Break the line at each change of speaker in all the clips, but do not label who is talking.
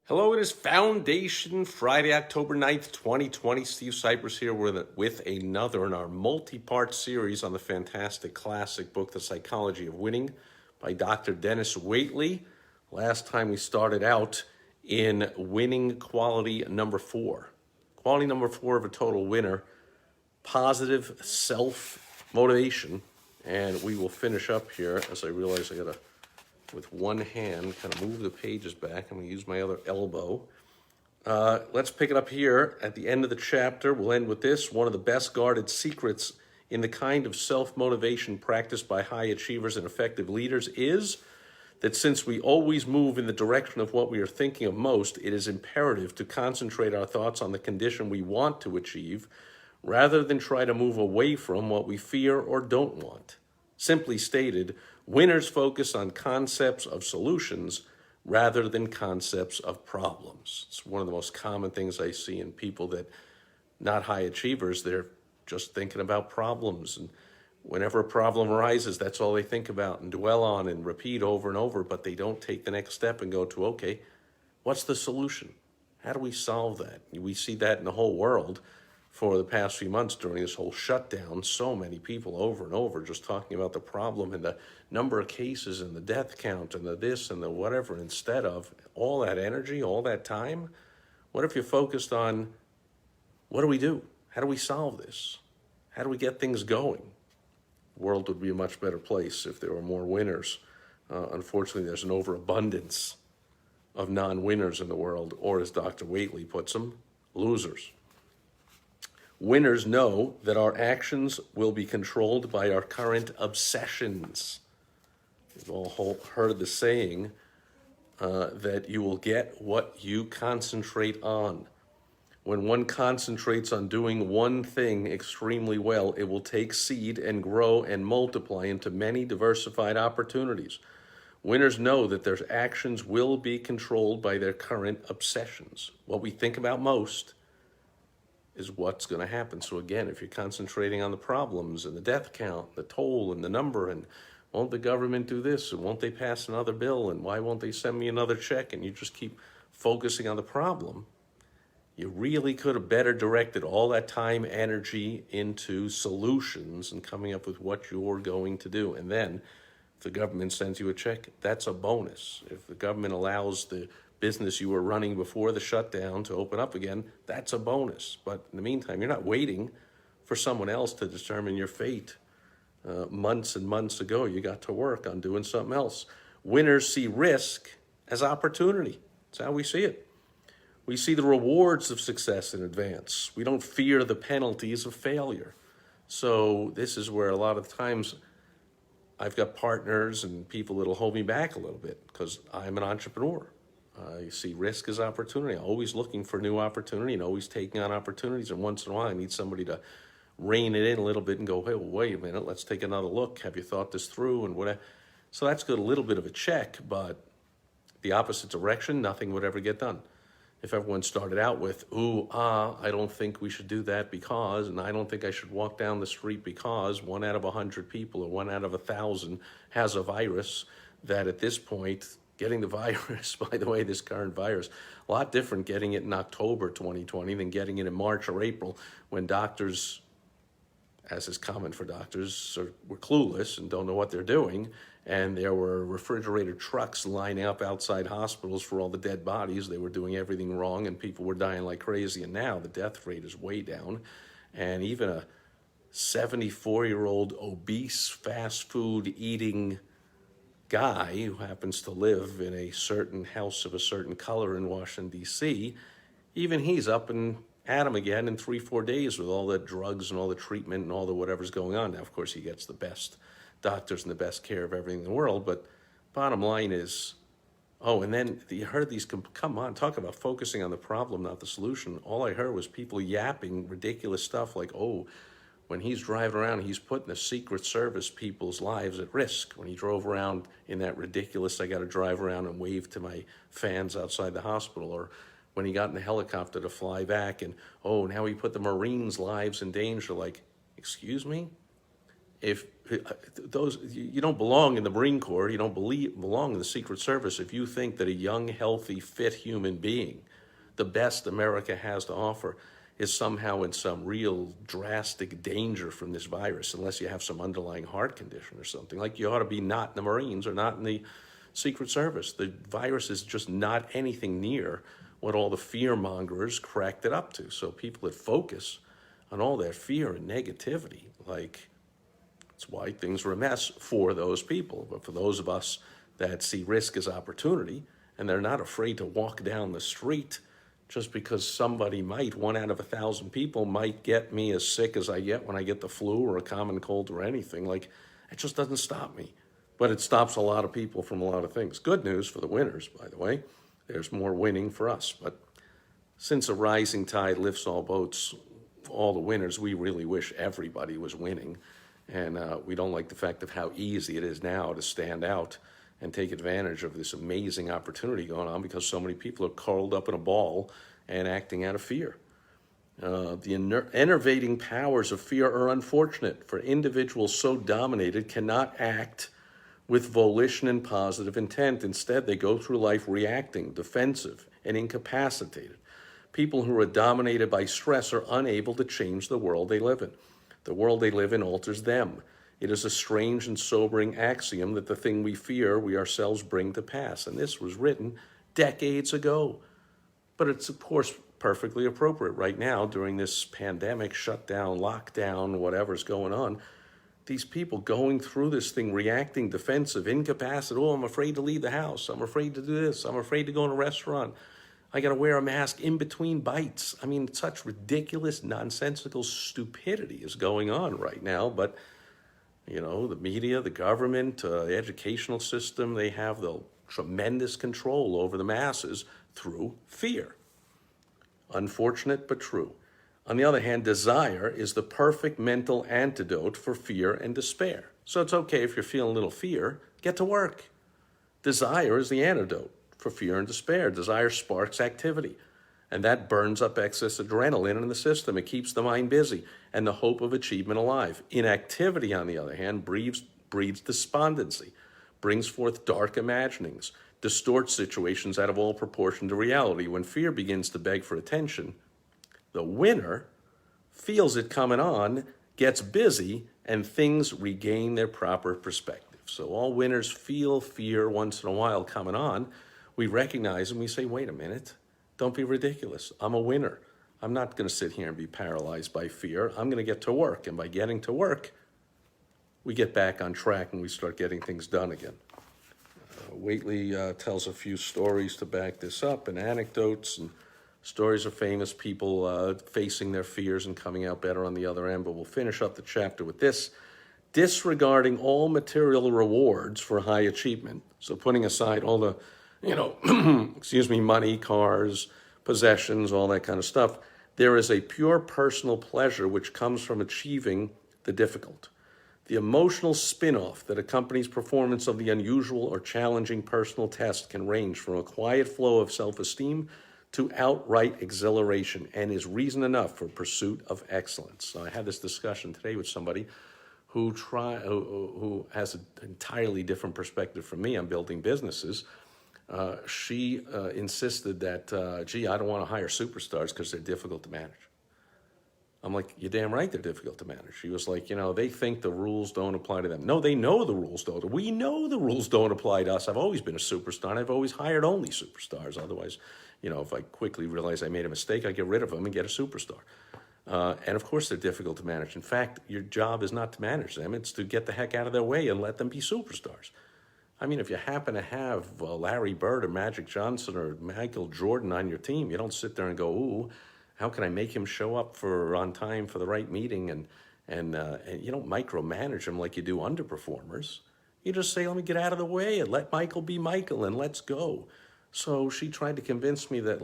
Hello, it is Foundation Friday, October 9th, 2020. Steve Sipress here with another in our multi-part series on the fantastic classic book, The Psychology of Winning by Dr. Dennis Waitley. Last time we started out in winning quality number 4. Quality number 4 of a total winner, positive self-motivation. And we will finish up here as I realize I got to, with one hand, kind of move the pages back. I'm going to use my other elbow. Let's pick it up here at the end of the chapter. We'll end with this. One of the best guarded secrets in the kind of self-motivation practiced by high achievers and effective leaders is that since we always move in the direction of what we are thinking of most, it is imperative to concentrate our thoughts on the condition we want to achieve rather than try to move away from what we fear or don't want. Simply stated, winners focus on concepts of solutions rather than concepts of problems. It's one of the most common things I see in people that not high achievers. They're just thinking about problems. And whenever a problem arises, that's all they think about and dwell on and repeat over and over, but they don't take the next step and go to, okay, what's the solution? How do we solve that? We see that in the whole world. For the past few months during this whole shutdown, so many people over and over just talking about the problem and the number of cases and the death count and the this and the whatever, instead of all that energy, all that time. What if you focused on, what do we do? How do we solve this? How do we get things going? The world would be a much better place if there were more winners. Unfortunately, there's an overabundance of non-winners in the world, or as Dr. Waitley puts them, losers. Winners know that our actions will be controlled by our current obsessions. You've all heard the saying that you will get what you concentrate on. When one concentrates on doing one thing extremely well, it will take seed and grow and multiply into many diversified opportunities. Winners know that their actions will be controlled by their current obsessions. What we think about most is what's going to happen. So again, if you're concentrating on the problems and the death count, the toll and the number, and won't the government do this, and won't they pass another bill, and why won't they send me another check, and you just keep focusing on the problem, you really could have better directed all that time, energy into solutions and coming up with what you're going to do. And then if the government sends you a check, that's a bonus. If the government allows the business you were running before the shutdown to open up again, that's a bonus. But in the meantime, you're not waiting for someone else to determine your fate. Months and months ago, you got to work on doing something else. Winners see risk as opportunity. That's how we see it. We see the rewards of success in advance. We don't fear the penalties of failure. So this is where a lot of times I've got partners and people that'll hold me back a little bit because I'm an entrepreneur. You see risk as opportunity. I'm always looking for new opportunity and always taking on opportunities. And once in a while, I need somebody to rein it in a little bit and go, hey, well, wait a minute, let's take another look. Have you thought this through? And whatever. So that's good, a little bit of a check, but the opposite direction, nothing would ever get done. If everyone started out with, I don't think we should do that because, and I don't think I should walk down the street because 1 out of 100 people or 1 out of 1,000 has a virus, that at this point, getting the virus, by the way, this current virus, a lot different getting it in October 2020 than getting it in March or April when doctors, as is common for doctors, were clueless and don't know what they're doing. And there were refrigerated trucks lining up outside hospitals for all the dead bodies. They were doing everything wrong and people were dying like crazy. And now the death rate is way down. And even a 74-year-old obese fast food eating guy who happens to live in a certain house of a certain color in Washington, D.C., even he's up and at him again in 3-4 days with all the drugs and all the treatment and all the whatever's going on. Now, of course, he gets the best doctors and the best care of everything in the world, but bottom line is, and then you heard these, come on, talk about focusing on the problem, not the solution. All I heard was people yapping ridiculous stuff like, when he's driving around, he's putting the Secret Service people's lives at risk. When he drove around in that ridiculous, I got to drive around and wave to my fans outside the hospital, or when he got in the helicopter to fly back and, now he put the Marines' lives in danger. Like, excuse me? if those you don't belong in the Marine Corps, you don't belong in the Secret Service if you think that a young, healthy, fit human being, the best America has to offer, is somehow in some real drastic danger from this virus, unless you have some underlying heart condition or something. Like, you ought to be not in the Marines or not in the Secret Service. The virus is just not anything near what all the fear mongers cracked it up to. So people that focus on all that fear and negativity, like, that's why things are a mess for those people. But for those of us that see risk as opportunity, and they're not afraid to walk down the street just because somebody might, 1 out of 1,000 people might get me as sick as I get when I get the flu or a common cold or anything, like, it just doesn't stop me. But it stops a lot of people from a lot of things. Good news for the winners, by the way. There's more winning for us. But since a rising tide lifts all boats, all the winners, we really wish everybody was winning. And we don't like the fact of how easy it is now to stand out and take advantage of this amazing opportunity going on, because so many people are curled up in a ball and acting out of fear. The enervating powers of fear are unfortunate, for individuals so dominated cannot act with volition and positive intent. Instead, they go through life reacting, defensive, and incapacitated. People who are dominated by stress are unable to change the world they live in. The world they live in alters them. It is a strange and sobering axiom that the thing we fear, we ourselves bring to pass. And this was written decades ago. But it's, of course, perfectly appropriate right now during this pandemic, shutdown, lockdown, whatever's going on. These people going through this thing, reacting defensive, incapacitated. Oh, I'm afraid to leave the house. I'm afraid to do this. I'm afraid to go in a restaurant. I got to wear a mask in between bites. I mean, such ridiculous, nonsensical stupidity is going on right now. But, you know, the media, the government, the educational system, they have the tremendous control over the masses through fear. Unfortunate, but true. On the other hand, desire is the perfect mental antidote for fear and despair. So it's okay if you're feeling a little fear, get to work. Desire is the antidote for fear and despair. Desire sparks activity, and that burns up excess adrenaline in the system. It keeps the mind busy and the hope of achievement alive. Inactivity, on the other hand, breeds despondency, brings forth dark imaginings, distorts situations out of all proportion to reality. When fear begins to beg for attention, the winner feels it coming on, gets busy, and things regain their proper perspective. So all winners feel fear once in a while coming on. We recognize and we say, wait a minute, don't be ridiculous. I'm a winner. I'm not going to sit here and be paralyzed by fear. I'm going to get to work. And by getting to work, we get back on track and we start getting things done again. Whately tells a few stories to back this up, and anecdotes and stories of famous people facing their fears and coming out better on the other end. But we'll finish up the chapter with this. Disregarding all material rewards for high achievement. So putting aside all the, money, cars, possessions, all that kind of stuff, there is a pure personal pleasure which comes from achieving the difficult. The emotional spin-off that accompanies performance of the unusual or challenging personal test can range from a quiet flow of self-esteem to outright exhilaration, and is reason enough for pursuit of excellence. So I had this discussion today with somebody who has an entirely different perspective from me on building businesses. She insisted that, I don't want to hire superstars because they're difficult to manage. I'm like, you're damn right they're difficult to manage. She was like, they think the rules don't apply to them. No, they know the rules don't. We know the rules don't apply to us. I've always been a superstar, and I've always hired only superstars. Otherwise, if I quickly realize I made a mistake, I get rid of them and get a superstar. And of course, they're difficult to manage. In fact, your job is not to manage them. It's to get the heck out of their way and let them be superstars. I mean, if you happen to have Larry Bird or Magic Johnson or Michael Jordan on your team, you don't sit there and go, ooh, how can I make him show up on time for the right meeting? And you don't micromanage him like you do underperformers. You just say, let me get out of the way and let Michael be Michael and let's go. So she tried to convince me that,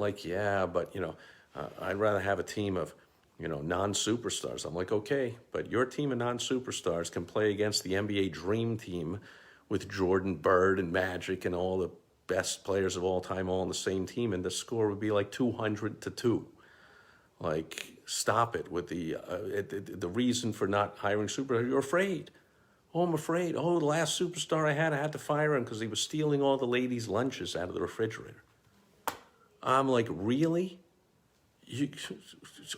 I'd rather have a team of, non-superstars. I'm like, okay, but your team of non-superstars can play against the NBA Dream Team with Jordan, Bird, and Magic and all the best players of all time all on the same team, and the score would be like 200-2. Like, stop it with the reason for not hiring superstars. You're afraid. Oh, I'm afraid. Oh, the last superstar I had to fire him because he was stealing all the ladies' lunches out of the refrigerator. I'm like, really? You,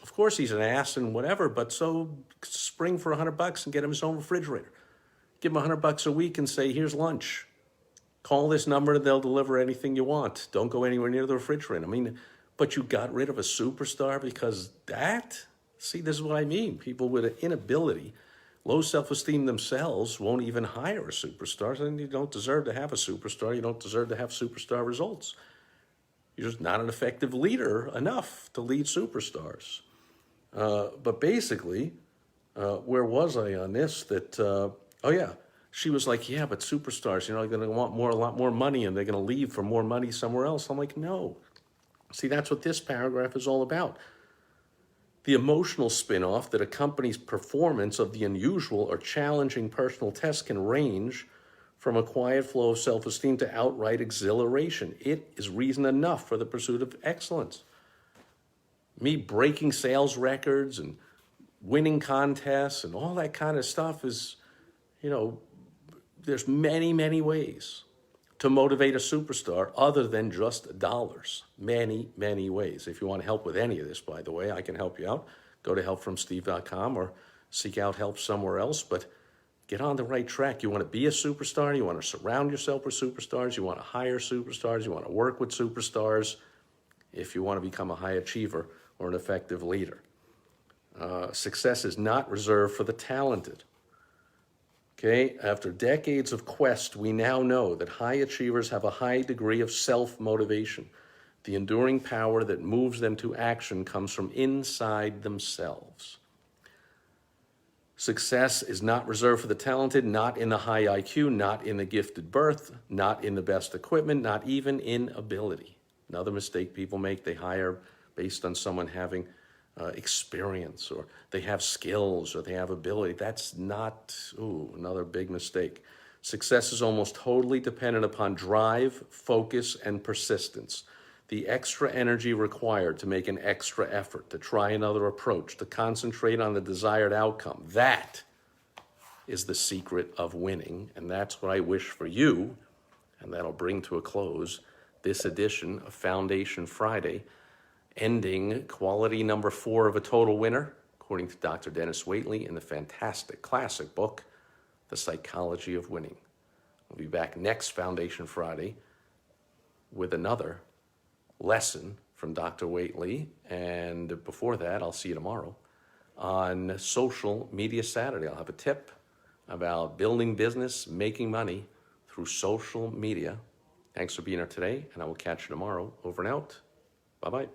of course he's an ass and whatever, but so spring for $100 and get him his own refrigerator. Give him $100 a week and say, here's lunch. Call this number and they'll deliver anything you want. Don't go anywhere near the refrigerator. I mean, but you got rid of a superstar because that? See, this is what I mean. People with an inability, low self-esteem themselves won't even hire a superstar. And you don't deserve to have a superstar. You don't deserve to have superstar results. You're just not an effective leader enough to lead superstars. But basically, where was I on this? She was like, yeah, but superstars, they're going to want a lot more money and they're going to leave for more money somewhere else. I'm like, no. See, that's what this paragraph is all about. The emotional spin-off that accompanies performance of the unusual or challenging personal test can range from a quiet flow of self-esteem to outright exhilaration. It is reason enough for the pursuit of excellence. Me breaking sales records and winning contests and all that kind of stuff is, there's many, many ways to motivate a superstar other than just dollars. Many, many ways. If you want help with any of this, by the way, I can help you out. Go to helpfromsteve.com or seek out help somewhere else, but get on the right track. You want to be a superstar. You want to surround yourself with superstars. You want to hire superstars. You want to work with superstars if you want to become a high achiever or an effective leader. Success is not reserved for the talented. Okay, after decades of quest, we now know that high achievers have a high degree of self-motivation. The enduring power that moves them to action comes from inside themselves. Success is not reserved for the talented, not in the high IQ, not in the gifted birth, not in the best equipment, not even in ability. Another mistake people make, they hire based on someone having experience, or they have skills, or they have ability. That's not, another big mistake. Success is almost totally dependent upon drive, focus, and persistence. The extra energy required to make an extra effort, to try another approach, to concentrate on the desired outcome. That is the secret of winning, and that's what I wish for you, and that'll bring to a close this edition of Foundation Friday, ending quality number 4 of a total winner, according to Dr. Dennis Waitley in the fantastic classic book, The Psychology of Winning. We'll be back next Foundation Friday with another lesson from Dr. Waitley. And before that, I'll see you tomorrow on Social Media Saturday. I'll have a tip about building business, making money through social media. Thanks for being here today, and I will catch you tomorrow. Over and out. Bye-bye.